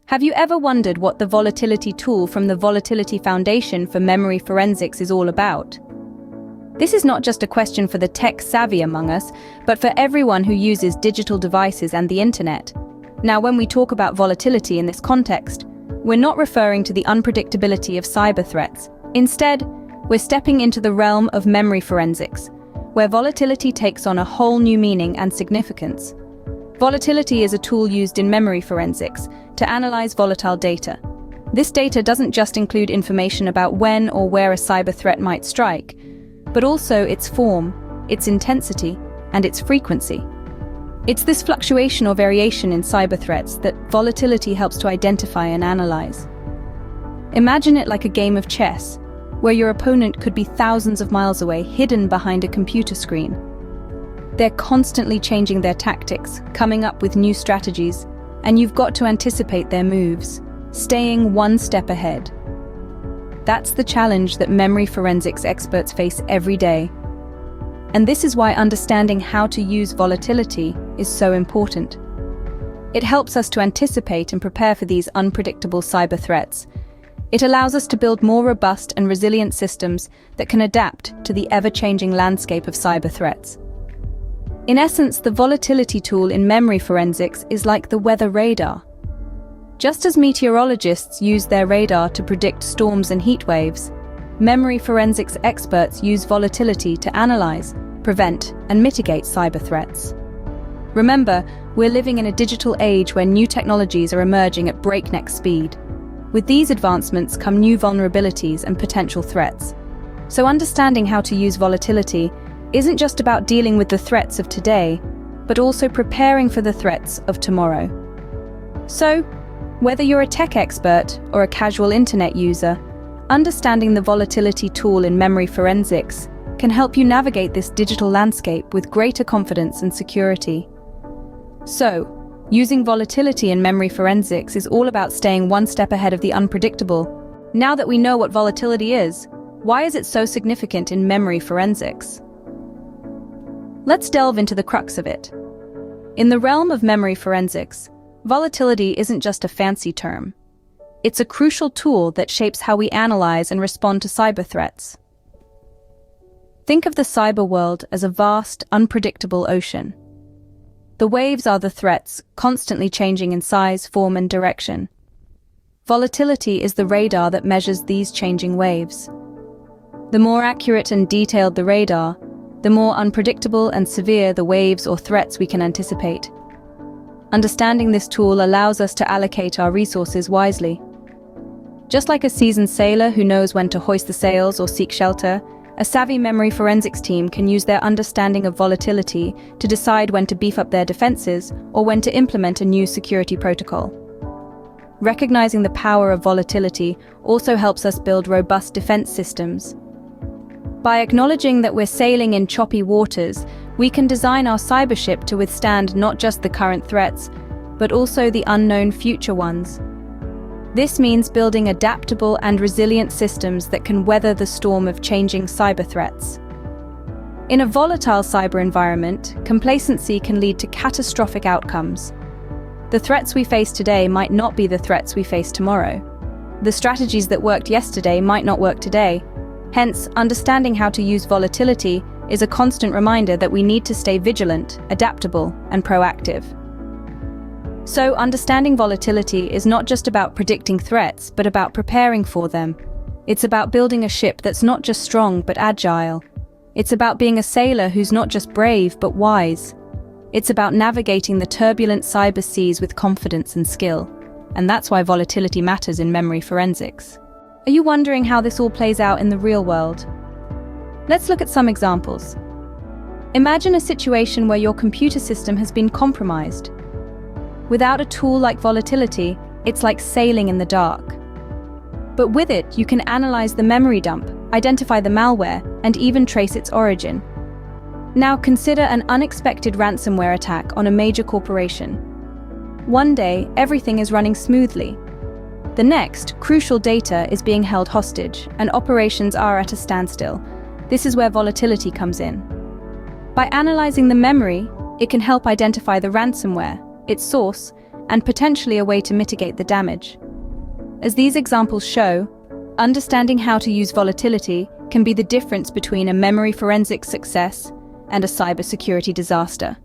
Have you ever wondered what the Volatility tool from the Volatility Foundation for Memory Forensics is all about? This is not just a question for the tech-savvy among us, but for everyone who uses digital devices and the internet. Now, when we talk about volatility in this context, we're not referring to the unpredictability of cyber threats. Instead, we're stepping into the realm of memory forensics, where volatility takes on a whole new meaning and significance. Volatility is a tool used in memory forensics to analyze volatile data. This data doesn't just include information about when or where a cyber threat might strike, but also its form, its intensity, and its frequency. It's this fluctuation or variation in cyber threats that volatility helps to identify and analyze. Imagine it like a game of chess, where your opponent could be thousands of miles away, hidden behind a computer screen. They're constantly changing their tactics, coming up with new strategies, and you've got to anticipate their moves, staying one step ahead. That's the challenge that memory forensics experts face every day. And this is why understanding how to use volatility is so important. It helps us to anticipate and prepare for these unpredictable cyber threats. It allows us to build more robust and resilient systems that can adapt to the ever-changing landscape of cyber threats. In essence, the volatility tool in memory forensics is like the weather radar. Just as meteorologists use their radar to predict storms and heat waves, memory forensics experts use volatility to analyze, prevent, and mitigate cyber threats. Remember, we're living in a digital age where new technologies are emerging at breakneck speed. With these advancements come new vulnerabilities and potential threats. So understanding how to use volatility isn't just about dealing with the threats of today, but also preparing for the threats of tomorrow. So, whether you're a tech expert or a casual internet user, understanding the volatility tool in memory forensics can help you navigate this digital landscape with greater confidence and security. So, using volatility in memory forensics is all about staying one step ahead of the unpredictable. Now that we know what volatility is, why is it so significant in memory forensics? Let's delve into the crux of it. In the realm of memory forensics, volatility isn't just a fancy term. It's a crucial tool that shapes how we analyze and respond to cyber threats. Think of the cyber world as a vast, unpredictable ocean. The waves are the threats, constantly changing in size, form, and direction. Volatility is the radar that measures these changing waves. The more accurate and detailed the radar, the more unpredictable and severe the waves or threats we can anticipate. Understanding this tool allows us to allocate our resources wisely. Just like a seasoned sailor who knows when to hoist the sails or seek shelter, a savvy memory forensics team can use their understanding of volatility to decide when to beef up their defenses or when to implement a new security protocol. Recognizing the power of volatility also helps us build robust defense systems. By acknowledging that we're sailing in choppy waters, we can design our cyber ship to withstand not just the current threats, but also the unknown future ones. This means building adaptable and resilient systems that can weather the storm of changing cyber threats. In a volatile cyber environment, complacency can lead to catastrophic outcomes. The threats we face today might not be the threats we face tomorrow. The strategies that worked yesterday might not work today. Hence, understanding how to use volatility is a constant reminder that we need to stay vigilant, adaptable, and proactive. So, understanding volatility is not just about predicting threats, but about preparing for them. It's about building a ship that's not just strong, but agile. It's about being a sailor who's not just brave, but wise. It's about navigating the turbulent cyber seas with confidence and skill. And that's why volatility matters in memory forensics. Are you wondering how this all plays out in the real world? Let's look at some examples. Imagine a situation where your computer system has been compromised. Without a tool like volatility, it's like sailing in the dark. But with it, you can analyze the memory dump, identify the malware, and even trace its origin. Now consider an unexpected ransomware attack on a major corporation. One day, everything is running smoothly. The next, crucial data is being held hostage, and operations are at a standstill. This is where volatility comes in. By analyzing the memory, it can help identify the ransomware, its source, and potentially a way to mitigate the damage. As these examples show, understanding how to use volatility can be the difference between a memory forensics success and a cybersecurity disaster.